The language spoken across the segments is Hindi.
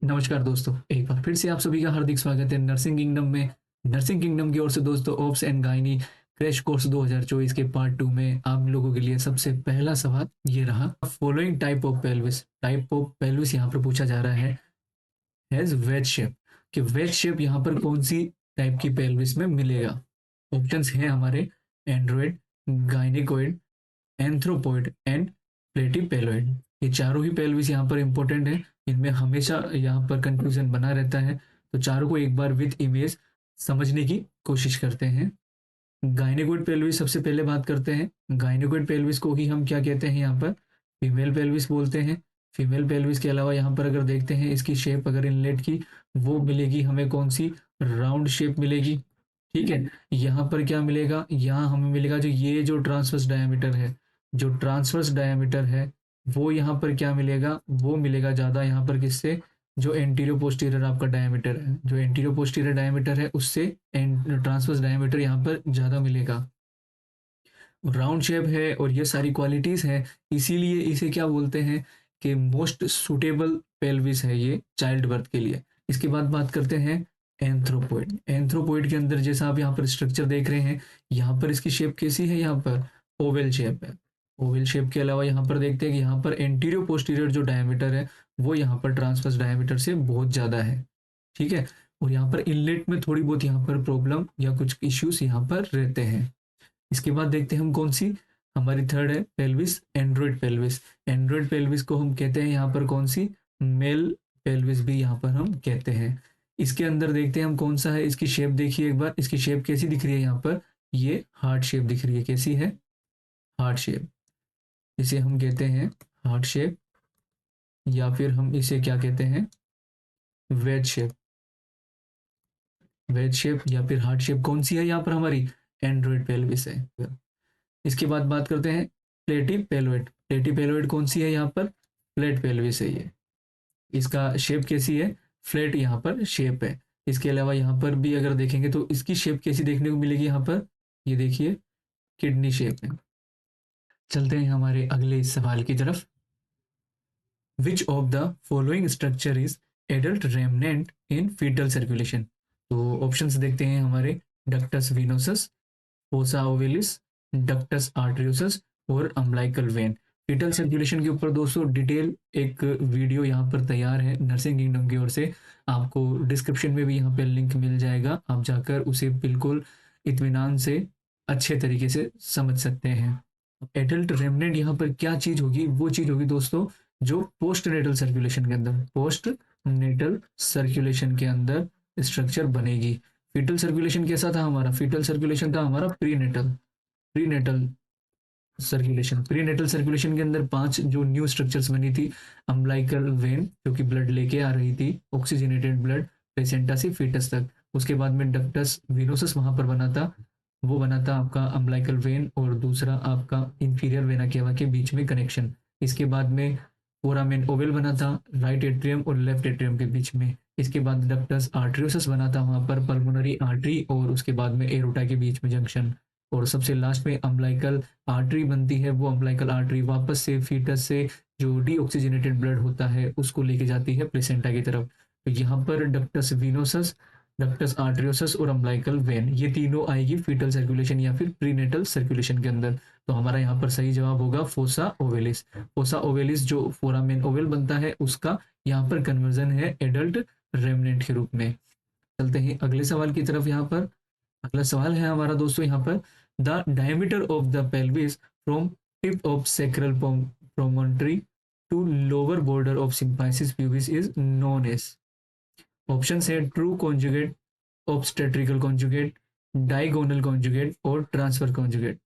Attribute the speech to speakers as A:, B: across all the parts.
A: नमस्कार दोस्तों, एक बार फिर से आप सभी का हार्दिक स्वागत है नर्सिंग किंगडम में। नर्सिंग किंगडम की ओर से दोस्तों, obs and gynae crash course 2024 के पार्ट 2 में आप लोगों के लिए सबसे पहला सवाल ये रहा। फॉलोइंग टाइप ऑफ पेल्विस यहाँ पर पूछा जा रहा है हैज वेज शेप, कि वेज शेप यहाँ पर कौन सी टाइप की पेल्विस में मिलेगा। ऑप्शंस हैं हमारे एंड्रॉइड, गायनिकोइड, एंथ्रोपॉइड एंड प्लेटिपेलोइड। ये चारों ही पेल्विस यहाँ पर इंपॉर्टेंट है। इनमें हमेशा यहाँ पर कंफ्यूजन बना रहता है, तो चारों को एक बार विद इमेज समझने की कोशिश करते हैं। गायनेकोइड पेल्विस सबसे पहले बात करते हैं। गायनेकोइड पेल्विस को ही हम क्या कहते हैं, यहाँ पर फीमेल पेल्विस बोलते हैं। फीमेल पेल्विस के अलावा यहाँ पर अगर देखते हैं इसकी शेप, अगर इनलेट की, वो मिलेगी हमें कौन सी, राउंड शेप मिलेगी। ठीक है, यहाँ पर क्या मिलेगा, यहाँ हमें मिलेगा जो ये जो ट्रांसवर्स डायमीटर है, जो ट्रांसवर्स डायमीटर है वो यहाँ पर क्या मिलेगा, वो मिलेगा ज़्यादा यहाँ पर किससे, जो एंटीरियो पोस्टीरियर आपका डायमीटर है, जो एंटीरियो पोस्टीरियर डायमीटर है उससे ट्रांसवर्स डायमीटर यहाँ पर ज़्यादा मिलेगा। राउंड शेप है और ये सारी क्वालिटीज़ हैं, इसीलिए इसे क्या बोलते हैं कि मोस्ट सुटेबल पेल्विस है ये चाइल्ड बर्थ के लिए। इसके बाद बात करते हैं एंथ्रोपोइड। एंथ्रोपोइड के अंदर जैसा आप यहाँ पर स्ट्रक्चर देख रहे हैं, यहाँ पर इसकी शेप कैसी है, यहाँ पर ओवल शेप है। ओवल शेप के अलावा यहाँ पर देखते हैं कि यहाँ पर एंटीरियो पोस्टीरियर जो डायमीटर है वो यहाँ पर ट्रांसवर्स डायमीटर से बहुत ज़्यादा है। ठीक है, और यहाँ पर इनलेट में थोड़ी बहुत यहाँ पर प्रॉब्लम या कुछ इश्यूज यहाँ पर रहते हैं। इसके बाद देखते हैं हम कौन सी, हमारी थर्ड है pelvis, Android pelvis. Android pelvis को हम कहते हैं यहाँ पर कौन सी, मेल पेल्विस भी यहाँ पर हम कहते हैं। इसके अंदर देखते हैं हम कौन सा है, इसकी शेप देखिए एक बार, इसकी शेप कैसी दिख रही है, यहाँ पर ये हार्ट शेप दिख रही है। कैसी है, हार्ट शेप। इसे हम कहते हैं हार्ट शेप, या फिर हम इसे क्या कहते हैं, वेज शेप। वेज शेप या फिर हार्ट शेप कौन सी है यहाँ पर, हमारी एंड्रॉइड पेल्विस है। इसके बाद बात करते हैं प्लेटी पेलोइड। प्लेटी पेलोइड कौन सी है, यहाँ पर फ्लैट पेल्विस है ये। इसका शेप कैसी है, फ्लैट यहाँ पर शेप है। इसके अलावा यहाँ पर भी अगर देखेंगे तो इसकी शेप कैसी देखने को मिलेगी, यहाँ पर ये देखिए किडनी शेप है। चलते हैं हमारे अगले सवाल की तरफ। Which of the following structure is adult remnant in fetal circulation. तो ऑप्शंस देखते हैं हमारे, ductus venosus, fossa ovalis, ductus arteriosus और अम्बिलिकल वेन। फीटल सर्कुलेशन के ऊपर दोस्तों डिटेल एक वीडियो यहाँ पर तैयार है नर्सिंग किंगडम की ओर से, आपको डिस्क्रिप्शन में भी यहाँ पे लिंक मिल जाएगा, आप जाकर उसे बिल्कुल इत्मीनान से अच्छे तरीके से समझ सकते हैं। एडल्ट रेमनेंट यहाँ पर क्या चीज होगी, वो चीज होगी दोस्तों जो पोस्ट नेटल सर्कुलेशन के अंदर, पोस्ट नेटल सर्कुलेशन के अंदर स्ट्रक्चर बनेगी। फीटल सर्कुलेशन कैसा था हमारा, फीटल सर्कुलेशन था हमारा प्रीनेटल। प्रीनेटल प्रीनेटल सर्कुलेशन के अंदर 5 जो न्यू स्ट्रक्चर्स बनी थी, अम्बिलिकल वेन जो कि ब्लड लेके आ रही थी, ऑक्सीजनेटेड ब्लड प्लेसेंटा से फीटस तक। उसके बाद में डक्टस विनोसस वहां पर बना था, वो बना था आपका अम्बिलिकल वेन, और दूसरा आपका इंफीरियर वेना केवा के बीच में कनेक्शन। इसके बाद में फोरामेन ओवल बना था राइट एट्रियम और लेफ्ट एट्रियम के बीच में। इसके बाद डक्टस आर्टरियोसस बना था वहां पर पल्मोनरी आर्टरी और उसके बाद में एरोटा के बीच में जंक्शन। और सबसे लास्ट में अम्बिलिकल आर्टरी बनती है, वो अम्बिलिकल आर्टरी वापस से फीटस से जो डीऑक्सीजनेटेड ब्लड होता है उसको लेके जाती है प्लेसेंटा की तरफ। तो यहाँ पर डक्टस विनोसस, डक्टस आर्टरियोसस और अम्बिलिकल वेन, ये तीनों आएगी फीटल सर्कुलेशन या फिर प्रीनेटल सर्कुलेशन के अंदर। तो हमारा यहाँ पर सही जवाब होगा फोसा ओवेलिस। फोसा ओवेलिस जो फोरामेन ओवेल बनता है उसका यहाँ पर कन्वर्जन है एडल्ट रेमनेंट के रूप में। चलते हैं अगले सवाल की तरफ। यहाँ पर अगला सवाल है हमारा दोस्तों, यहाँ पर the diameter of the pelvis from tip of sacral promontory to lower border of symphysis pubis is known as. Option है true conjugate, obstetrical conjugate, diagonal conjugate और ट्रांसफर कॉन्जुगेट।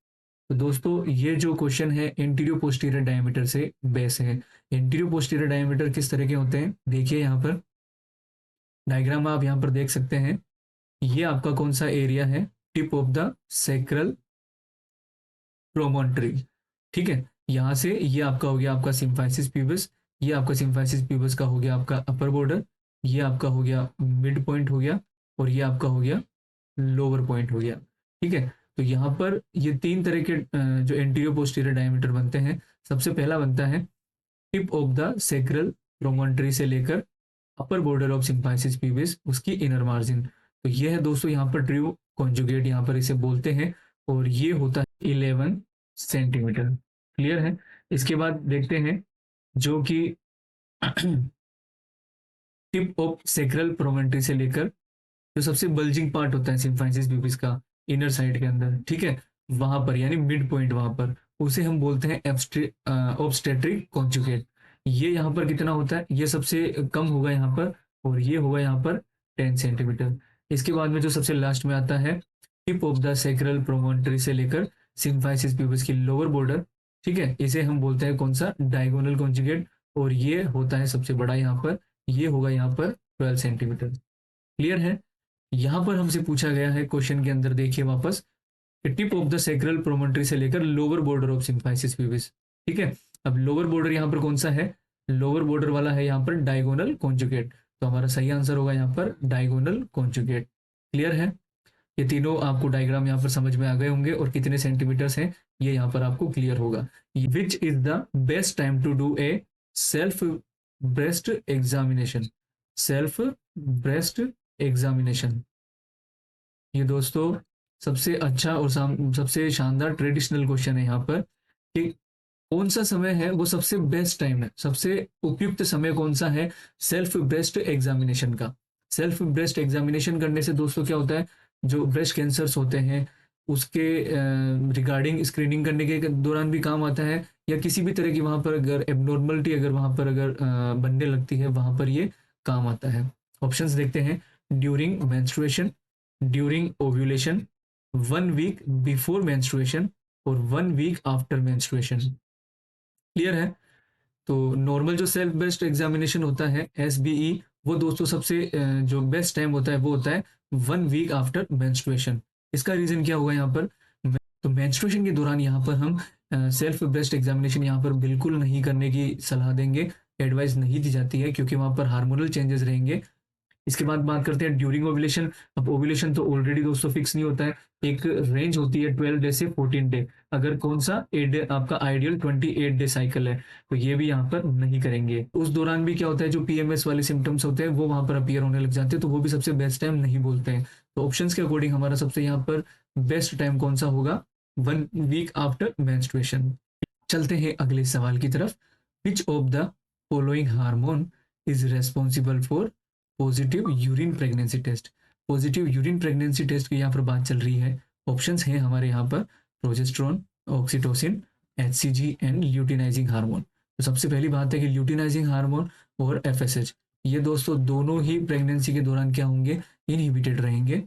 A: तो दोस्तों ये जो क्वेश्चन है एंटीरियो पोस्टीरियर डायमीटर से बेस है। एंटीरियो पोस्टीरियर डायमीटर किस तरह के होते हैं, देखिए यहाँ पर डायग्राम आप यहाँ पर देख सकते हैं। ये आपका कौन सा एरिया है, tip of the sacral promontory. ठीक है, यहाँ से ये आपका हो गया आपका सिम्फाइसिस प्यूबिस, ये आपका सिम्फाइसिस प्यूबिस का हो गया आपका अपर बॉर्डर, ये आपका हो गया मिड पॉइंट हो गया, और ये आपका हो गया लोअर पॉइंट हो गया। ठीक है, तो यहाँ पर ये 3 तरह के जो एंटीरियो पोस्टीरियर डायमीटर बनते हैं। सबसे पहला बनता है tip of the sacral promontory से लेकर upper border of symphysis pubis उसकी इनर मार्जिन। तो ये है दोस्तों यहाँ पर ट्रू कॉन्जुगेट यहाँ पर इसे बोलते हैं, और ये होता है 11 सेंटीमीटर। क्लियर है। इसके बाद देखते हैं जो कि टिप ऑफ सेक्रल प्रोमेंट्री से लेकर जो सबसे बल्जिंग पार्ट होता है सिम्फाइसिस प्यूबिस का इनर साइड के अंदर, ठीक है, वहां पर यानी मिड पॉइंट वहां पर, उसे हम बोलते हैं ऑब्स्टेट्रिक कॉन्जुगेट। ये यहाँ पर कितना होता है, ये सबसे कम होगा यहाँ पर, और ये होगा यहाँ पर 10 सेंटीमीटर। इसके बाद में जो सबसे लास्ट में आता है टिप ऑफ द सेक्रल प्रोमोन्टरी से लेकर सिम्फाइसिस प्यूबिस की लोअर बॉर्डर, ठीक है, इसे हम बोलते हैं कौन सा, डायगोनल कॉन्जुगेट, और ये होता है सबसे बड़ा यहाँ पर, ये होगा यहाँ पर 12 सेंटीमीटर। क्लियर है। यहां पर हमसे पूछा गया है क्वेश्चन के अंदर, देखिए वापस, tip of the sacral promontory से लेकर lower border of symphysis pubis, ठीक है। अब लोअर बॉर्डर यहाँ पर कौन सा है, लोअर बॉर्डर वाला है यहाँ पर डायगोनल कॉन्जुगेट, तो हमारा सही आंसर होगा यहाँ पर डायगोनल कॉन्जुगेट। क्लियर है। ये तीनों आपको डायग्राम यहाँ पर समझ में आ गए होंगे, और कितने सेंटीमीटर्स हैं ये यहाँ पर आपको क्लियर होगा। Which is the best time to do a self breast examination, self breast examination. ये दोस्तों सबसे अच्छा और सबसे शानदार ट्रेडिशनल क्वेश्चन है यहाँ पर कि कौन सा समय है वो सबसे बेस्ट टाइम है, सबसे उपयुक्त समय कौन सा है सेल्फ ब्रेस्ट एग्जामिनेशन का। सेल्फ ब्रेस्ट एग्जामिनेशन करने से दोस्तों क्या होता है, जो ब्रेस्ट कैंसर्स होते हैं उसके रिगार्डिंग स्क्रीनिंग करने के दौरान भी काम आता है, या किसी भी तरह की वहां पर अगर एबनॉर्मलिटी अगर वहां पर अगर बनने लगती है वहां पर ये काम आता है। ऑप्शंस देखते हैं, during menstruation, during ovulation, 1 week before menstruation, और 1 वीक आफ्टर मेंस्ट्रुएशन। क्लियर है। तो नॉर्मल जो सेल्फ बेस्ड एग्जामिनेशन होता है SBE, वो दोस्तों सबसे जो बेस्ट टाइम होता है वो होता है 1 वीक आफ्टर मेंस्ट्रुएशन। इसका रीजन क्या होगा यहाँ पर, तो मेंस्ट्रुएशन के दौरान यहाँ पर हम सेल्फ ब्रेस्ट एग्जामिनेशन यहाँ पर बिल्कुल नहीं करने की सलाह देंगे, एडवाइस नहीं दी जाती है, क्योंकि वहां पर हार्मोनल चेंजेस रहेंगे। इसके बाद बात करते हैं ड्यूरिंग ओव्यूलेशन। अब ओव्यूलेशन तो ऑलरेडी दोस्तों फिक्स नहीं होता है, एक रेंज होती है 12 डे से 14 डे। अगर कौन सा 8 डे आपका आइडियल 28 डे साइकिल है, तो ये भी यहाँ पर नहीं करेंगे। उस दौरान भी क्या होता है, जो PMS वाले सिम्टम्स होते हैं वो वहां पर अपीयर होने लग जाते हैं, तो वो भी सबसे बेस्ट टाइम नहीं बोलते हैं। तो ऑप्शन के अकॉर्डिंग हमारा सबसे यहाँ पर बेस्ट टाइम कौन सा होगा, 1 वीक आफ्टर मेंस्ट्रुएशन। चलते हैं अगले सवाल की तरफ। Which of the following hormone is responsible for positive urine pregnancy test. Positive urine pregnancy test की यहाँ पर बात चल रही है। ऑप्शंस हैं हमारे यहाँ पर progesterone, oxytocin, HCG and luteinizing hormone. तो सबसे पहली बात है कि ल्यूटिनाइजिंग हार्मोन और FSH, ये दोस्तों दोनों ही प्रेगनेंसी के दौरान क्या होंगे, इनहिबिटेड रहेंगे।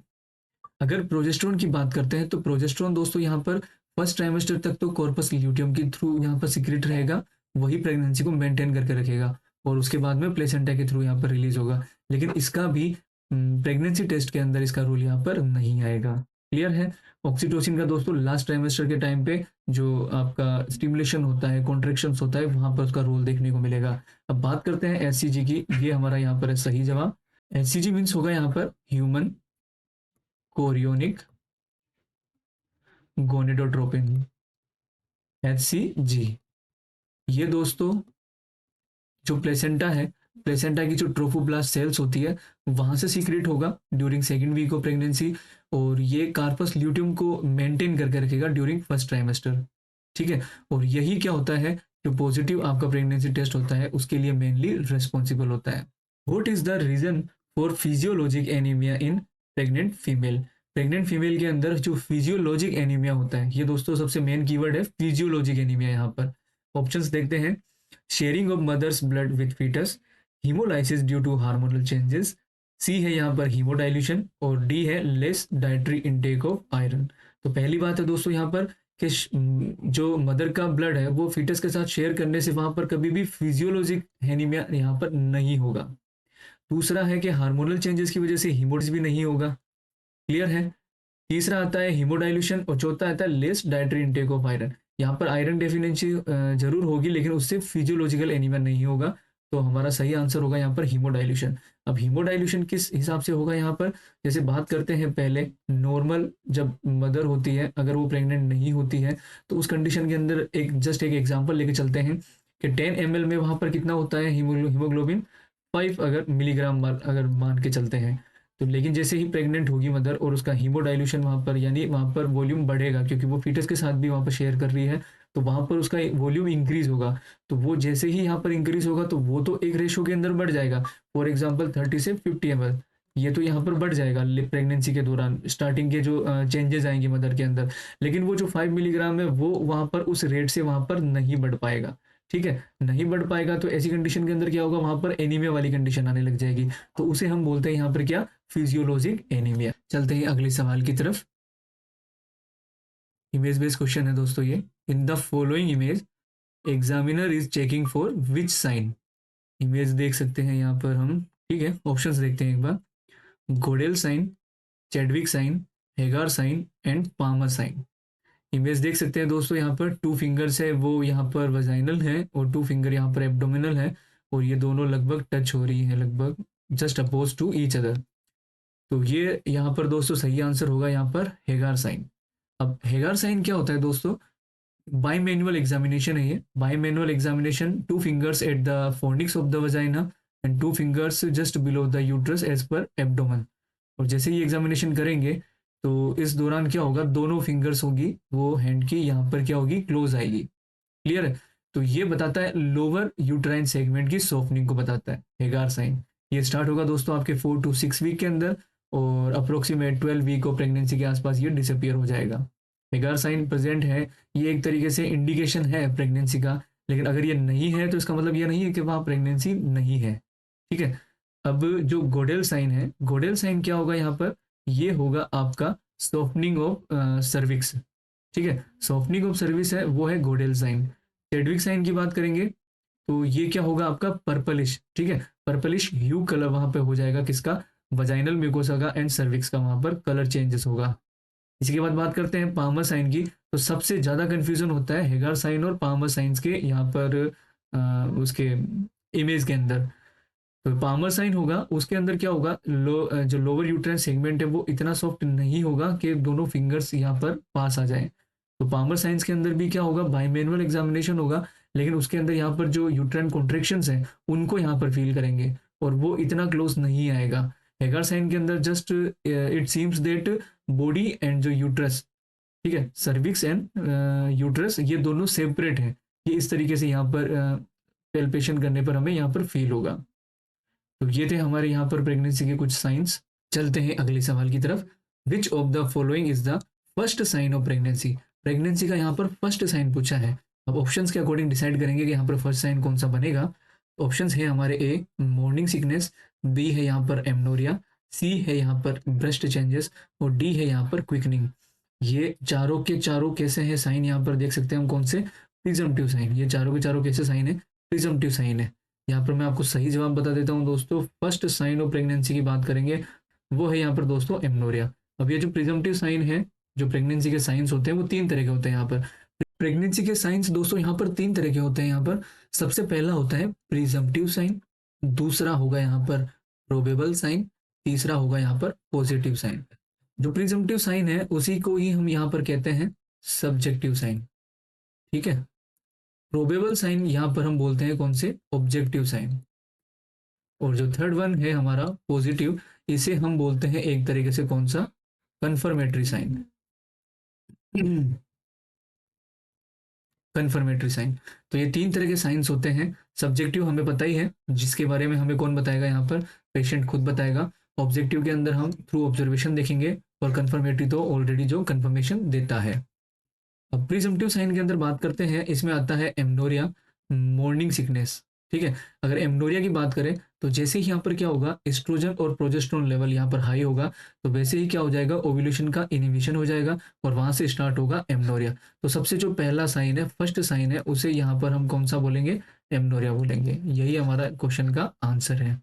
A: अगर प्रोजेस्टेरोन की बात करते हैं तो प्रोजेस्टेरोन दोस्तों यहाँ पर फर्स्ट ट्राइमेस्टर तक तो कॉर्पस ल्यूटियम के थ्रू यहाँ पर सीक्रेट रहेगा, वही प्रेगनेंसी को मेंटेन करके रखेगा, और उसके बाद में प्लेसेंटा के थ्रू यहाँ पर रिलीज होगा। लेकिन इसका भी प्रेगनेंसी टेस्ट के अंदर इसका रोल यहाँ पर नहीं आएगा। क्लियर है। ऑक्सीटोसिन का दोस्तों लास्ट ट्राइमेस्टर के टाइम पे जो आपका स्टिमुलेशन होता है, कॉन्ट्रेक्शंस होता है, वहां पर उसका रोल देखने को मिलेगा। अब बात करते हैं HCG की, ये हमारा यहाँ पर है सही जवाब। HCG मीन्स होगा यहाँ पर ह्यूमन कोरियोनिक गोनेडोट्रोपिन, HCG। ये दोस्तों जो प्लेसेंटा है, प्लेसेंटा की जो ट्रोफोब्लास्ट सेल्स होती है वहां से सीक्रेट होगा during second week of pregnancy, और ये कार्पस ल्यूटियम को मेंटेन करके रखेगा ड्यूरिंग फर्स्ट ट्राइमेस्टर। ठीक है। और यही क्या होता है, जो पॉजिटिव आपका प्रेगनेंसी टेस्ट होता है उसके लिए मेनली रेस्पॉन्सिबल होता है। What is the reason for physiologic anaemia in pregnant female. Pregnant female के अंदर जो फिजियोलॉजिक एनीमिया होता है, ये दोस्तों सबसे मेन कीवर्ड है फिजियोलॉजिक एनीमिया। यहाँ पर ऑप्शंस देखते हैं, sharing of mother's blood with foetus, haemolysis due to hormonal changes, C है यहाँ पर हीमोडाइल्यूशन, और डी है less dietary intake of iron. तो पहली बात है दोस्तों यहाँ पर कि जो मदर का ब्लड है वो फीटस के साथ शेयर करने से वहां पर कभी भी फिजियोलॉजिक एनीमिया यहाँ पर नहीं होगा। दूसरा है कि हार्मोनल चेंजेस की वजह से हीमोडाइलिस भी नहीं होगा। क्लियर है। तीसरा आता है हीमोडाइल्यूशन, और चौथा आता है less dietary intake of iron. यहाँ पर आयरन डेफिशिएंसी जरूर होगी, लेकिन उससे फिजियोलॉजिकल एनीमिया नहीं होगा। तो हमारा सही आंसर होगा यहाँ पर हीमोडाइल्यूशन। अब हीमोडाइल्यूशन किस हिसाब से होगा यहाँ पर, जैसे बात करते हैं पहले, नॉर्मल जब मदर होती है अगर वो प्रेग्नेंट नहीं होती है तो उस कंडीशन के अंदर एक एग्जांपल लेके चलते हैं कि 10 ml में वहां पर कितना होता है हीमोग्लोबिन, 5 अगर मिलीग्राम अगर मान के चलते हैं तो, लेकिन जैसे ही प्रेग्नेंट होगी मदर और उसका हीमोडाइल्यूशन वहाँ पर, यानी वहाँ पर वॉल्यूम बढ़ेगा क्योंकि वो फीटस के साथ भी वहाँ पर शेयर कर रही है, तो वहाँ पर उसका वॉल्यूम इंक्रीज होगा। तो वो जैसे ही यहाँ पर इंक्रीज होगा तो वो तो एक रेशो के अंदर बढ़ जाएगा, फॉर एग्जाम्पल 30 से 50 ml, ये तो यहाँ पर बढ़ जाएगा प्रेगनेंसी के दौरान, स्टार्टिंग के जो चेंजेस आएंगे मदर के अंदर। लेकिन वो जो 5 मिलीग्राम है वो वहाँ पर उस रेट से वहाँ पर नहीं बढ़ पाएगा। ठीक है, नहीं बढ़ पाएगा तो ऐसी कंडीशन के अंदर क्या होगा, वहां पर एनीमिया वाली कंडीशन आने लग जाएगी। तो उसे हम बोलते हैं यहाँ पर क्या, फिजियोलॉजिक एनीमिया। चलते हैं अगले सवाल की तरफ। इमेज बेस्ड क्वेश्चन है दोस्तों ये। In the following image examiner is checking for which sign. Image देख सकते हैं यहाँ पर हम। ठीक है, ऑप्शंस देखते हैं एक बार। Goodell sign, Chadwick sign, Hegar sign and Palmer sign. Image देख सकते हैं दोस्तों, यहाँ पर 2 फिंगर्स है, वो यहाँ पर वजाइनल है और 2 फिंगर यहाँ पर एब्डोमिनल है, और ये दोनों लगभग टच हो रही है, लगभग just oppose to each other. तो ये यहाँ पर दोस्तों सही आंसर होगा यहाँ पर हेगार साइन। अब हेगार साइन क्या होता है दोस्तों, बाई मैनुअल एग्जामिनेशन है ये। Bimanual examination, 2 fingers at the fornix of the vagina and 2 fingers just below the uterus as per abdomen. और जैसे ही एग्जामिनेशन करेंगे तो इस दौरान क्या होगा, दोनों फिंगर्स होगी वो हैंड की यहाँ पर क्या होगी, क्लोज आएगी। क्लियर है। तो ये बताता है लोअर यूट्राइन सेगमेंट की सॉफ्टनिंग को बताता है हेगार साइन। ये स्टार्ट होगा दोस्तों आपके 4 to 6 वीक के अंदर, और अप्रोक्सीमेट 12 वीक ऑफ प्रेगनेंसी के आसपास ये डिसअपियर हो जाएगा। हेगार साइन प्रेजेंट है, ये एक तरीके से इंडिकेशन है प्रेगनेंसी का, लेकिन अगर ये नहीं है तो इसका मतलब ये नहीं है कि वहाँ प्रेगनेंसी नहीं है। ठीक है। अब जो गोडेल साइन है, गोडेल साइन क्या होगा यहाँ पर, ये होगा आपका सॉफ्टनिंग ऑफ सर्विक्स। ठीक है, सॉफ्टनिंग ऑफ सर्विस है वो है गोडेल साइन। चैडविक साइन की बात करेंगे तो ये क्या होगा आपका पर्पलिश। ठीक है, पर्पलिश ह्यू कलर वहां पे हो जाएगा किसका, वजाइनल म्यूकोसा का एंड सर्विक्स का, वहां पर कलर चेंजेस होगा। इसी के बाद बात करते हैं पामर साइन की। तो सबसे ज्यादा कंफ्यूजन होता है हेगार साइन और पामर साइंस के यहाँ पर उसके इमेज के अंदर। तो पामर साइन होगा उसके अंदर क्या होगा, जो लोअर यूट्राइन सेगमेंट है वो इतना सॉफ्ट नहीं होगा कि दोनों फिंगर्स यहाँ पर पास आ जाए। तो पामर साइंस के अंदर भी क्या होगा, बाइमैनुअल एग्जामिनेशन होगा, लेकिन उसके अंदर यहाँ पर जो यूट्राइन कॉन्ट्रेक्शंस हैं उनको यहाँ पर फील करेंगे और वो इतना क्लोज नहीं आएगा। हेगार साइन के अंदर just it seems that body and जो यूट्रस, ठीक है, सर्विक्स एंड यूट्रस ये दोनों सेपरेट है। ये इस तरीके से यहाँ पर पेल्पेशन करने पर हमें यहाँ पर फील होगा। तो ये थे हमारे यहाँ पर प्रेगनेंसी के कुछ साइंस। चलते हैं अगले सवाल की तरफ। Which of the following is the first sign of pregnancy. Pregnancy का यहाँ पर फर्स्ट साइन पूछा है। अब ऑप्शंस के अकॉर्डिंग डिसाइड करेंगे कि यहाँ पर फर्स्ट साइन कौन सा बनेगा। ऑप्शंस है हमारे, ए मॉर्निंग सिकनेस, बी है यहाँ पर एमनोरिया, सी है यहाँ पर ब्रेस्ट चेंजेस, और डी है यहाँ पर क्विकनिंग। ये चारों के चारों कैसे हैं साइन, यहाँ पर देख सकते हैं हम कौन से, प्रिजम्पटिव साइन। ये चारों के चारों कैसे साइन है, प्रिजम्पटिव साइन है। यहाँ पर मैं आपको सही जवाब बता देता हूँ दोस्तों। फर्स्ट साइन ऑफ प्रेगनेंसी की बात करेंगे वो है यहाँ पर दोस्तों एमनोरिया। अब ये जो प्रिजम्पटिव साइन है, जो प्रेगनेंसी के साइंस होते हैं वो 3 तरह के होते हैं यहाँ पर। प्रेगनेंसी के साइंस दोस्तों यहाँ पर 3 तरह के होते हैं यहाँ पर। सबसे पहला होता है प्रिजम्पटिव साइन, दूसरा होगा यहाँ पर प्रोबेबल साइन, तीसरा होगा यहाँ पर पॉजिटिव साइन। जो प्रिजम्पटिव साइन है उसी को ही हम यहाँ पर कहते हैं सब्जेक्टिव साइन। ठीक है, प्रोबेबल साइन यहाँ पर हम बोलते हैं कौन से, ऑब्जेक्टिव साइन। और जो थर्ड वन है हमारा पॉजिटिव, इसे हम बोलते हैं एक तरीके से कौन सा, कंफर्मेटरी साइन। Confirmatory sign. तो ये 3 तरह के साइंस होते हैं। सब्जेक्टिव हमें पता ही है, जिसके बारे में हमें कौन बताएगा, यहाँ पर पेशेंट खुद बताएगा। ऑब्जेक्टिव के अंदर हम थ्रू ऑब्जर्वेशन देखेंगे, और कंफर्मेटरी तो ऑलरेडी जो कंफर्मेशन देता है। अब प्रिजम्पटिव साइन के अंदर बात करते हैं, इसमें आता है एमनोरिया, मॉर्निंग सिकनेस। ठीक है, अगर एमनोरिया की बात करें तो जैसे ही यहाँ पर क्या होगा, एस्ट्रोजन और प्रोजेस्टेरोन लेवल यहाँ पर हाई होगा, तो वैसे ही क्या हो जाएगा, ओव्यूलेशन का इनिबिशन हो जाएगा और वहां से स्टार्ट होगा एमनोरिया। तो सबसे जो पहला साइन है, फर्स्ट साइन है, उसे यहाँ पर हम कौन सा बोलेंगे, एमनोरिया बोलेंगे। यही हमारा क्वेश्चन का आंसर है।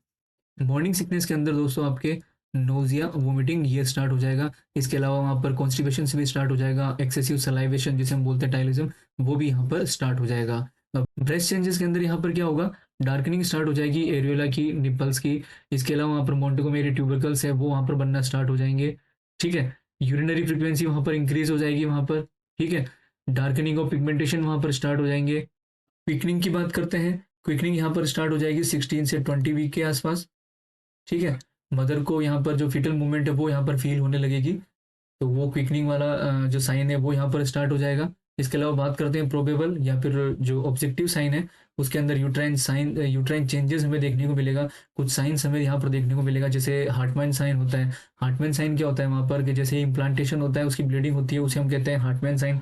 A: मॉर्निंग सिकनेस के अंदर दोस्तों आपके नोजिया, वोमिटिंग ये स्टार्ट हो जाएगा। इसके अलावा वहाँ पर कॉन्स्टिपेशन से भी स्टार्ट हो जाएगा। एक्सेसिव सलाइवेशन जिसे हम बोलते हैं टाइलिज्म, वो भी यहाँ पर स्टार्ट हो जाएगा। ब्रेस्ट चेंजेस के अंदर यहाँ पर क्या होगा, डार्कनिंग स्टार्ट हो जाएगी एरियोला की, निपल्स की। इसके अलावा वहाँ पर मोंटेगोमेरी ट्यूबरकल्स है वो वहाँ पर बनना स्टार्ट हो जाएंगे। ठीक है, यूरिनरी फ्रिक्वेंसी वहाँ पर इंक्रीज हो जाएगी वहाँ पर। ठीक है, डार्कनिंग ऑफ पिगमेंटेशन वहाँ पर स्टार्ट हो जाएंगे। क्विकनिंग की बात करते हैं क्विकनिंग यहाँ पर स्टार्ट हो जाएगी 16 से 20 वीक के आसपास, ठीक है। मदर को यहाँ पर जो फिटल मूवमेंट है वो यहाँ पर फील होने लगेगी, तो वो क्विकनिंग वाला जो साइन है वो यहाँ पर स्टार्ट हो जाएगा। इसके अलावा बात करते हैं प्रोबेबल या फिर जो ऑब्जेक्टिव साइन है, उसके अंदर यूट्राइन साइन, यूट्राइन चेंजेस हमें देखने को मिलेगा। कुछ साइंस हमें यहाँ पर देखने को मिलेगा, जैसे हार्टमैन साइन होता है। हार्टमैन साइन क्या होता है वहाँ पर कि जैसे इम्प्लांटेशन होता है, उसकी ब्लीडिंग होती है, उसे हम कहते हैं हार्टमैन साइन।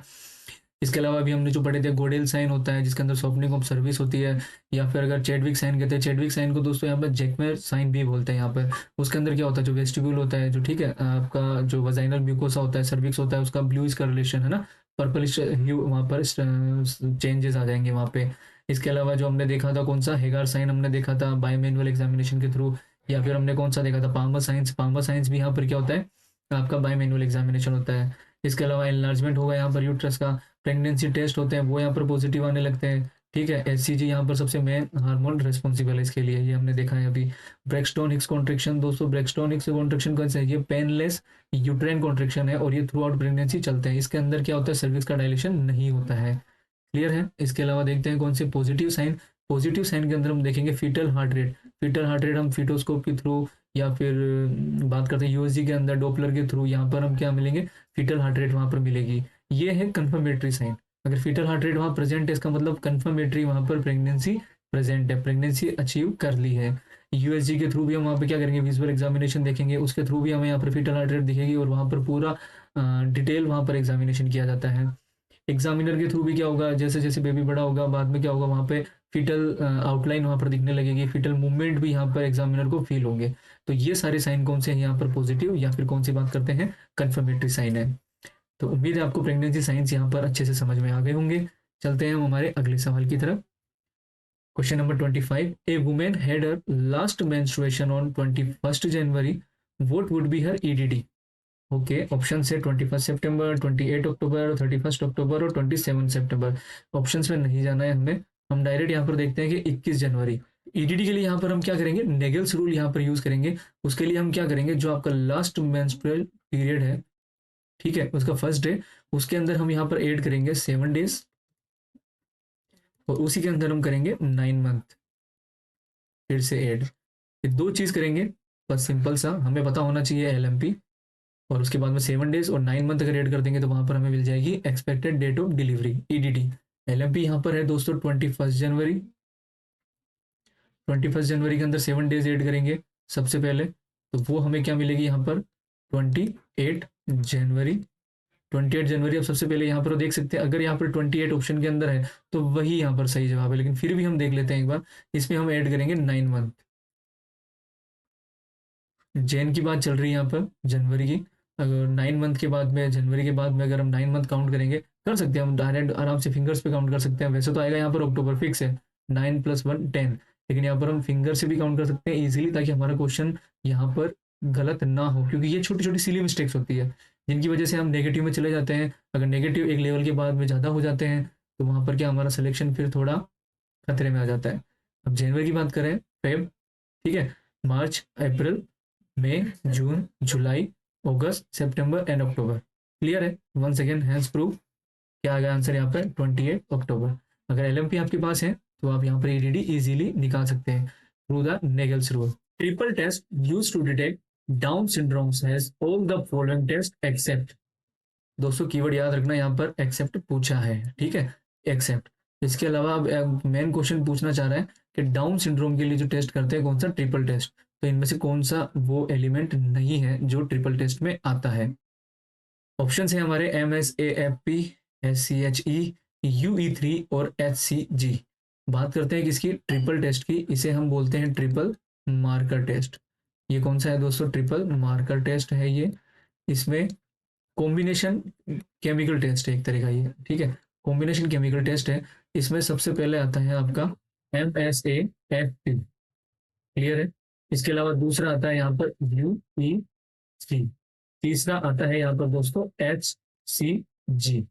A: इसके अलावा अभी हमने जो पढ़े थे गोडेल साइन होता है, जिसके अंदर सॉफ्टनिंग ऑफ सर्विस होती है। या फिर अगर चैडविक साइन कहते हैं, चैडविक साइन को दोस्तों यहाँ पर जैकमेर साइन भी बोलते हैं यहाँ पर। उसके अंदर क्या होता है, जो वेस्टिब्यूल होता है, जो ठीक है आपका जो वजाइनल म्यूकोसा होता है, सर्विक्स होता है, उसका ब्लूइश कलरेशन है ना, पर्पलिश ह्यू वहाँ पर चेंजेस आ जाएंगे वहाँ पे। इसके अलावा जो हमने देखा था कौन सा हेगार साइन हमने देखा था बायोमैनुअल एग्जामिनेशन के थ्रू, या फिर हमने कौन सा देखा था पामर साइंस। पामर साइंस भी यहाँ पर क्या होता है आपका बायोमैनुअल एग्जामिनेशन होता है। इसके अलावा एनलार्जमेंट होगा यहाँ पर यूट्रस का, प्रेगनेंसी टेस्ट होते हैं वो यहाँ पर पॉजिटिव आने लगते हैं, ठीक है। एचसीजी यहाँ पर सबसे मेन हार्मोन रिस्पॉन्सिबल है इसके लिए, ये हमने देखा है अभी। ब्रेक्सटोन हिक्स कॉन्ट्रेक्शन दोस्तों, ब्रेक्सटोन हिक्स कॉन्ट्रेक्शन कौन सा है, ये पेनलेस यूट्राइन कॉन्ट्रेक्शन है और ये थ्रू आउट प्रेगनेंसी चलते हैं। इसके अंदर क्या होता है, सर्विक्स का डायलेशन नहीं होता है, क्लियर है। इसके अलावा देखते हैं कौन से पॉजिटिव साइन। पॉजिटिव साइन के अंदर हम देखेंगे fetal heart rate. Fetal heart rate हम फीटोस्कोप के थ्रू या फिर बात करते हैं यूएसजी के अंदर डॉपलर के थ्रू, यहाँ पर हम क्या मिलेंगे, फीटल हार्ट रेट वहाँ पर मिलेगी। ये है कंफर्मेटरी साइन। अगर फीटल हार्ट रेट वहाँ प्रेजेंट है, इसका मतलब कंफर्मेटरी वहाँ पर प्रेगनेंसी प्रेजेंट है, प्रेगनेंसी अचीव कर ली है। यूएसजी के थ्रू भी हम वहाँ पे क्या करेंगे, विजुअल एग्जामिनेशन देखेंगे, उसके थ्रू भी हमें यहाँ पर फीटल हार्ट रेट दिखेगी और वहाँ पर पूरा डिटेल वहाँ पर एग्जामिनेशन किया जाता है। एग्जामिनर के थ्रू भी क्या होगा, जैसे जैसे बेबी बड़ा होगा बाद में क्या होगा, वहाँ पे फिटल आउटलाइन वहाँ पर दिखने लगेगी, फिटल मूवमेंट भी यहाँ पर एग्जामिनर को फील होंगे। तो ये सारे साइन कौन से हैं यहाँ पर, पॉजिटिव या फिर कौन सी बात करते हैं, कंफर्मेटरी साइन है। तो उम्मीद है आपको प्रेगनेंसी साइंस यहाँ पर अच्छे से समझ में आ गए होंगे। चलते हैं हम हमारे अगले सवाल की तरफ। Question number 25, A women had her last menstruation on 21 January, what would be her EDD. Okay, option है 21 सितंबर, 28 अक्टूबर, 31 अक्टूबर और 27 सितंबर। ऑप्शंस में नहीं जाना है हमें, हम डायरेक्ट यहाँ पर देखते हैं कि 21 जनवरी। ईडीडी के लिए यहाँ पर हम क्या करेंगे, नेगल्स रूल यहाँ पर यूज करेंगे। उसके लिए हम क्या करेंगे, जो आपका लास्ट मेंस्ट्रुअल पीरियड है, ठीक है, उसका फर्स्ट डे, उसके अंदर हम यहाँ पर ऐड करेंगे 7 डेज और उसी के अंदर हम करेंगे 9 मंथ, फिर से ऐड। ये दो चीज करेंगे, बस सिंपल सा हमें पता होना चाहिए एलएमपी, और उसके बाद में 7 डेज और 9 मंथ अगर ऐड कर देंगे तो वहां पर हमें मिल जाएगी expected date of delivery, EDD. LMP यहाँ पर है दोस्तों 21 जनवरी। 21 जनवरी के अंदर 7 डेज ऐड करेंगे सबसे पहले, तो वो हमें क्या मिलेगी यहाँ पर 28 जनवरी। 28 जनवरी अब सबसे पहले यहाँ पर देख सकते हैं, अगर यहाँ पर 28 ऑप्शन के अंदर है तो वही यहाँ पर सही जवाब है, लेकिन फिर भी हम देख लेते हैं एक बार, इसमें हम ऐड करेंगे 9 मंथ। जैन की बात चल रही है यहाँ पर जनवरी की, अगर 9 मंथ के बाद में, जनवरी के बाद में अगर हम 9 मंथ काउंट करेंगे, कर सकते हैं हम डायरेक्ट आराम से फिंगर्स पे काउंट कर सकते हैं। वैसे तो आएगा यहाँ पर अक्टूबर फिक्स है, 9 + 1 10, लेकिन यहाँ पर हम फिंगर से भी काउंट कर सकते हैं इजीली, ताकि हमारा क्वेश्चन यहाँ पर गलत ना हो, क्योंकि ये छोटी छोटी सिली मिस्टेक्स होती है जिनकी वजह से हम नेगेटिव में चले जाते हैं। अगर नेगेटिव एक लेवल के बाद में ज़्यादा हो जाते हैं तो वहाँ पर क्या हमारा सिलेक्शन फिर थोड़ा खतरे में आ जाता है। अब जनवरी की बात करें, फेब, ठीक है, मार्च, अप्रैल, मई, जून, जुलाई, अगस्त, सितंबर एंड अक्टूबर। क्लियर है, वन सेकेंड हैंड्स प्रूव, क्या आ गया आंसर यहाँ पर 28 अक्टूबर। अगर एलएमपी आपके पास है तो आप यहाँ पर ईडीडी इजीली निकाल सकते हैं through the Naegele's rule. Triple test use to detect Down syndromes has all the following test except. दोस्तों कीवर्ड याद रखना, यहाँ पर एक्सेप्ट पूछा है, ठीक है, एक्सेप्ट। इसके अलावा अब मेन क्वेश्चन पूछना चाह रहा है कि डाउन सिंड्रोम के लिए जो टेस्ट करते हैं कौन सा, ट्रिपल टेस्ट, तो इनमें से कौन सा वो एलिमेंट नहीं है जो ट्रिपल टेस्ट में आता है। ऑप्शन है हमारे MSAFP, SCHE, UE3 और HCG। बात करते हैं किसकी, ट्रिपल टेस्ट की, इसे हम बोलते हैं ट्रिपल मार्कर टेस्ट। ये कौन सा है दोस्तों, ट्रिपल मार्कर टेस्ट है ये। इसमें कॉम्बिनेशन केमिकल टेस्ट है एक तरह का ये, ठीक है, कॉम्बिनेशन केमिकल टेस्ट है। इसमें सबसे पहले आता है आपका MSAFP, क्लियर है। इसके अलावा दूसरा आता है यहाँ पर UEC, तीसरा आता है यहाँ पर दोस्तों HCG,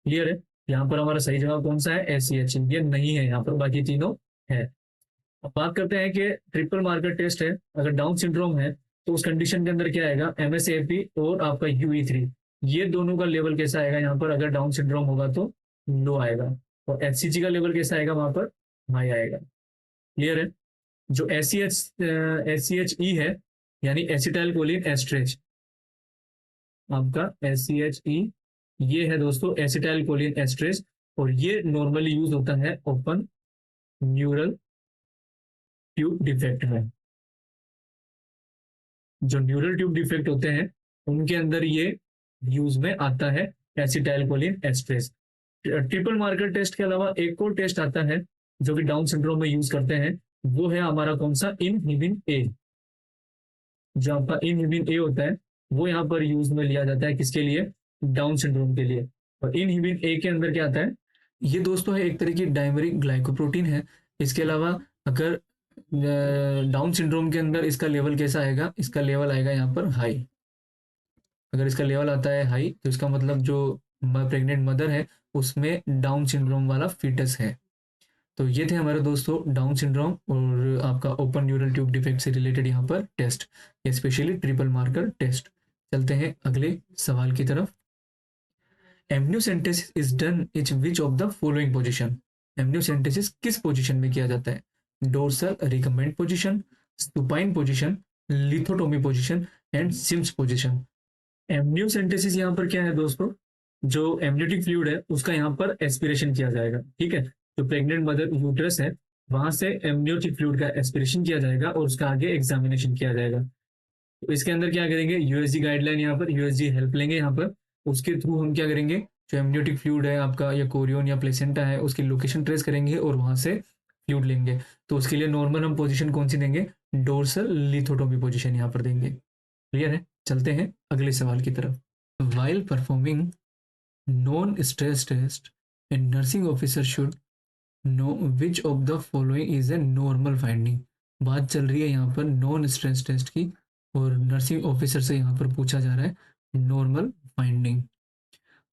A: क्लियर है। यहाँ पर हमारा सही जवाब कौन सा है, SCH, ये नहीं है यहाँ पर, बाकी तीनों है। अब बात करते हैं कि ट्रिपल मार्कर टेस्ट है, अगर डाउन सिंड्रोम है तो उस कंडीशन के अंदर क्या आएगा, MSAFP और आपका UE3, ये दोनों का लेवल कैसा आएगा यहाँ पर, अगर डाउन सिंड्रोम होगा तो लो आएगा, और HCG का लेवल कैसा आएगा वहां पर, हाई आएगा। क्लियर है? जो एस सी एच ई है, यानी एसिटाइल कोलिन एस्ट्रेज, आपका एस सी एच ई, ये है दोस्तों एसिटाइल कोलिन एस्ट्रेज, और ये नॉर्मली यूज होता है ओपन न्यूरल ट्यूब डिफेक्ट में। जो न्यूरल ट्यूब डिफेक्ट होते हैं उनके अंदर ये यूज में आता है acetyl choline esterase. Triple marker test के अलावा एक और टेस्ट आता है जो कि डाउन सिंड्रोम में यूज करते हैं, वो है हमारा कौन सा, इनहिबिन ए। जो आपका इनहिबिन ए होता है वो यहाँ पर यूज में लिया जाता है, किसके लिए, डाउन सिंड्रोम के लिए। और इनहिबिन ए के अंदर क्या आता है, ये दोस्तों है एक तरह की डायमरिक ग्लाइकोप्रोटीन है। इसके अलावा अगर डाउन सिंड्रोम के अंदर इसका लेवल कैसा आएगा, इसका लेवल आएगा यहाँ पर हाई। अगर इसका लेवल आता है हाई तो इसका मतलब जो प्रेग्नेंट मदर है उसमें डाउन सिंड्रोम वाला फीटस है। तो ये थे हमारे दोस्तों डाउन सिंड्रोम और आपका ओपन न्यूरल ट्यूब डिफेक्ट से रिलेटेड यहाँ पर test, specially triple marker test. चलते हैं अगले सवाल की तरफ। Amniocentesis is done in which of the following position. Amniocentesis किस पोजीशन में किया जाता है, dorsal recumbent position, supine position, lithotomy position and Sims position. Amniocentesis यहाँ पर क्या है दोस्तों, जो एमनियोटिक फ्लूइड है उसका यहाँ पर एस्पिरेशन किया जाएगा, ठीक है। जो प्रेग्नेंट मदर यूट्रस है वहां से एमनियोटिक फ्लूइड का एस्पिरेशन किया जाएगा और उसका आगे एग्जामिनेशन किया जाएगा। तो इसके अंदर क्या करेंगे, यूएसजी गाइडलाइन, यहाँ पर यूएसजी हेल्प लेंगे, यहाँ पर उसके थ्रू हम क्या करेंगे, जो एमनियोटिक फ्लूइड है आपका या कोरियन या प्लेसेंटा है उसकी लोकेशन ट्रेस करेंगे और वहां से फ्लूइड लेंगे। तो उसके लिए नॉर्मल हम पोजीशन कौन सी देंगे, डोर्सल लिथोटोमी पोजीशन यहाँ पर देंगे। क्लियर है? चलते हैं अगले सवाल की तरफ। While performing non stress test a nursing officer should know which of the following is a normal finding. बात चल रही है यहाँ पर नॉन स्ट्रेस टेस्ट की और नर्सिंग ऑफिसर से यहाँ पर पूछा जा रहा है नॉर्मल फाइंडिंग।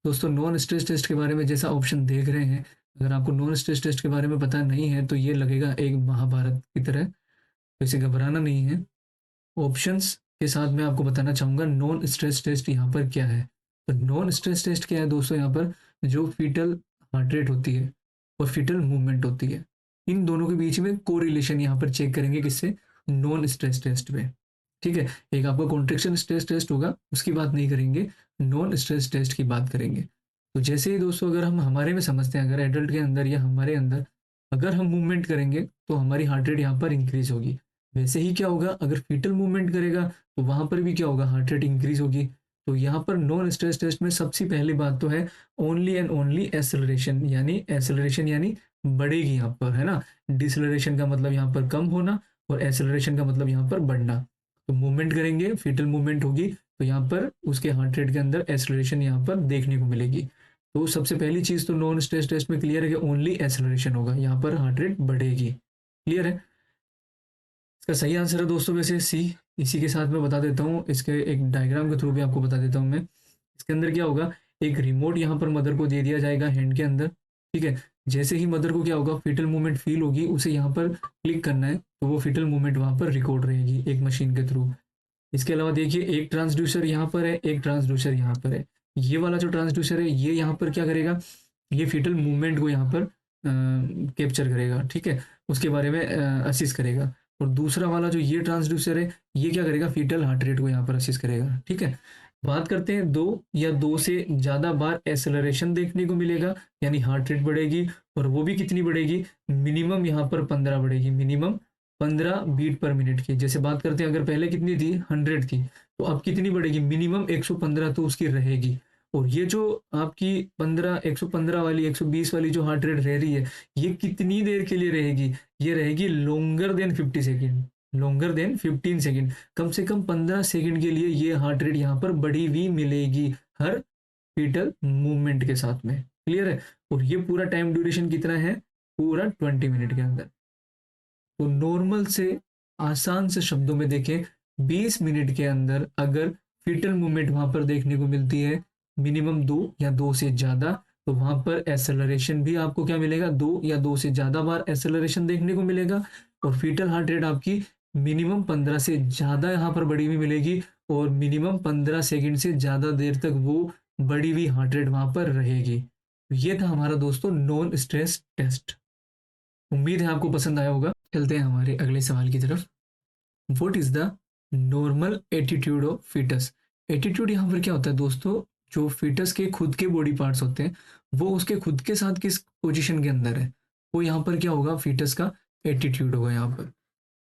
A: दोस्तों नॉन स्ट्रेस टेस्ट के बारे में जैसा ऑप्शन देख रहे हैं, अगर आपको नॉन स्ट्रेस टेस्ट के बारे में पता नहीं है तो ये लगेगा एक महाभारत की तरह, तो इसे घबराना नहीं है। ऑप्शंस के साथ मैं आपको बताना चाहूँगा नॉन स्ट्रेस टेस्ट यहाँ पर क्या है। तो नॉन स्ट्रेस टेस्ट क्या है दोस्तों, यहाँ पर जो फीटल हार्ट रेट होती है और फीटल मूवमेंट होती है, इन दोनों के बीच में कोरिलेशन यहाँ पर चेक करेंगे, किससे, नॉन स्ट्रेस टेस्ट में। ठीक है, एक आपका कॉन्ट्रेक्शन स्ट्रेस टेस्ट होगा उसकी बात नहीं करेंगे, नॉन स्ट्रेस टेस्ट की बात करेंगे। तो जैसे ही दोस्तों अगर हम हमारे में समझते हैं, अगर एडल्ट के अंदर या हमारे अंदर अगर हम मूवमेंट करेंगे तो हमारी हार्ट रेट यहाँ पर इंक्रीज होगी। वैसे ही क्या होगा, अगर फीटल मूवमेंट करेगा तो वहां पर भी क्या होगा, हार्ट रेट इंक्रीज होगी। तो यहाँ पर नॉन स्ट्रेस टेस्ट में सबसे पहली बात तो है ओनली एंड ओनली एसेलरेशन यानी बढ़ेगी यहाँ पर, है ना। डिसलरेशन का मतलब यहाँ पर कम होना और एसेलरेशन का मतलब यहाँ पर बढ़ना। तो मूवमेंट करेंगे, फीटल मूवमेंट होगी तो यहाँ पर उसके हार्ट रेट के अंदर एसेलरेशन यहाँ पर देखने को मिलेगी। तो सबसे पहली चीज तो नॉन स्ट्रेस टेस्ट में क्लियर है कि ओनली एसेलरेशन होगा, यहाँ पर हार्ट रेट बढ़ेगी। क्लियर है? इसका सही आंसर है दोस्तों वैसे सी। इसी के साथ मैं बता देता हूँ, इसके एक डायग्राम के थ्रू भी आपको बता देता हूँ मैं। इसके अंदर क्या होगा, एक रिमोट यहाँ पर मदर को दे दिया जाएगा हैंड के अंदर, ठीक है। जैसे ही मदर को क्या होगा, फीटल मूवमेंट फील होगी, उसे यहाँ पर क्लिक करना है तो वो फीटल मूवमेंट वहां पर रिकॉर्ड रहेगी एक मशीन के थ्रू। इसके अलावा देखिए एक ट्रांसड्यूसर यहाँ पर है, एक ट्रांसड्यूसर यहाँ पर है। ये वाला जो ट्रांसड्यूसर है ये यहाँ पर क्या करेगा, ये फीटल मूवमेंट को यहाँ पर कैप्चर करेगा, ठीक है, उसके बारे में असिस्ट करेगा। और दूसरा वाला जो ये ट्रांसड्यूसर है ये क्या करेगा, फीटल हार्ट रेट को यहाँ पर असिस्ट करेगा, ठीक है। बात करते हैं दो या दो से ज्यादा बार एसेलरेशन देखने को मिलेगा, यानी हार्ट रेट बढ़ेगी, और वो भी कितनी बढ़ेगी, मिनिमम यहाँ पर 15 बढ़ेगी, मिनिमम 15 बीट पर मिनट की। जैसे बात करते हैं अगर पहले कितनी थी, 100 थी, तो अब कितनी बढ़ेगी, मिनिमम 115 तो उसकी रहेगी। और ये जो आपकी 115 वाली 120 वाली जो हार्ट रेट रह रही है, ये कितनी देर के लिए रहेगी, ये रहेगी longer than 50 second, longer than 15 second. कम से कम 15 सेकेंड के लिए ये हार्ट रेट यहाँ पर बढ़ी हुई मिलेगी हर फीटल मूवमेंट के साथ में। क्लियर है? और ये पूरा टाइम ड्यूरेशन कितना है, पूरा 20 मिनट के अंदर। तो नॉर्मल से आसान से शब्दों में देखें, 20 मिनट के अंदर अगर फीटल मूवमेंट वहां पर देखने को मिलती है मिनिमम 2 या 2 से ज्यादा, तो वहां पर एसेलरेशन भी आपको क्या मिलेगा, 2 या 2 से ज्यादा बार एसेलरेशन देखने को मिलेगा। और फीटल हार्ट रेट आपकी मिनिमम 15 से ज्यादा यहाँ पर बढ़ी हुई मिलेगी, और मिनिमम 15 सेकेंड से ज्यादा देर तक वो बढ़ी हुई हार्ट रेट वहां पर रहेगी। ये था हमारा दोस्तों नॉन स्ट्रेस टेस्ट। उम्मीद है आपको पसंद आया होगा। चलते हैं हमारे अगले सवाल की तरफ। What is the normal attitude of fetus? Attitude यहाँ पर क्या होता है दोस्तों? जो फीटस के खुद के बॉडी पार्ट्स होते हैं वो उसके खुद के साथ किस पोजीशन के अंदर है, वो यहाँ पर क्या होगा, फीटस का एटीट्यूड होगा यहाँ पर।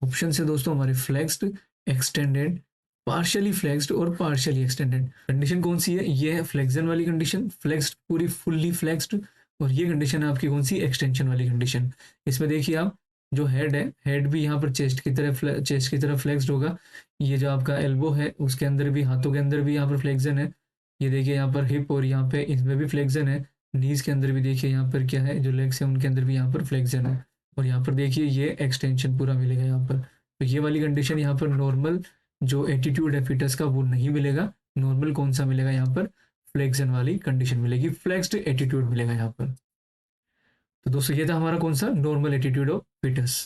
A: ऑप्शन है दोस्तों हमारे फ्लेक्स्ड, एक्सटेंडेड, पार्शियली फ्लेक्स्ड और पार्शियली एक्सटेंडेड। कंडीशन कौन सी है? ये है फ्लेक्सन वाली कंडीशन, फ्लेक्स्ड पूरी फुल्ली फ्लेक्स्ड। और ये कंडीशन है आपकी कौन सी? एक्सटेंशन वाली कंडीशन। इसमें देखिए आप, जो हेड है, हेड भी यहाँ पर चेस्ट की तरफ फ्लेक्स्ड होगा। ये जो आपका एल्बो है उसके अंदर भी, हाथों के अंदर भी यहाँ पर फ्लेक्सन है। ये देखिए यहाँ पर हिप और यहाँ पे इसमें भी फ्लेक्सन है। नीज के अंदर भी देखिए यहाँ पर क्या है, जो लेग्स है उनके अंदर भी यहाँ पर फ्लेक्सन है। और यहाँ पर देखिए ये एक्सटेंशन पूरा मिलेगा यहाँ पर। तो ये वाली कंडीशन यहाँ पर नॉर्मल जो एटीट्यूड है फिटस का वो नहीं मिलेगा। नॉर्मल कौन सा मिलेगा यहाँ पर? फ्लेक्सन वाली कंडीशन मिलेगी, फ्लेक्स्ड एटीट्यूड मिलेगा यहाँ पर। तो दोस्तों ये था हमारा कौन सा? Normal attitude of fetus.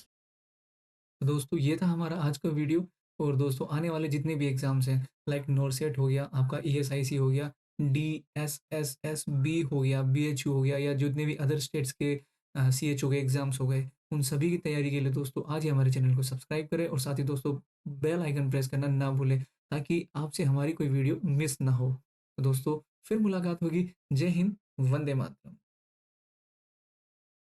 A: तो दोस्तों ये था हमारा आज का वीडियो। और दोस्तों आने वाले जितने भी एग्जाम्स हैं, लाइक नॉरसेट हो गया, आपका ईएसआईसी हो गया, DSSSB हो गया, BHU हो गया, या जितने भी अदर स्टेट्स के CHO के एग्जाम्स हो गए, उन सभी की तैयारी के लिए दोस्तों आज ही हमारे चैनल को सब्सक्राइब करें और साथ ही दोस्तों बेल आइकन प्रेस करना ना भूलें, ताकि आपसे हमारी कोई वीडियो मिस ना हो। तो दोस्तों फिर मुलाकात होगी। जय हिंद, वंदे मातरम।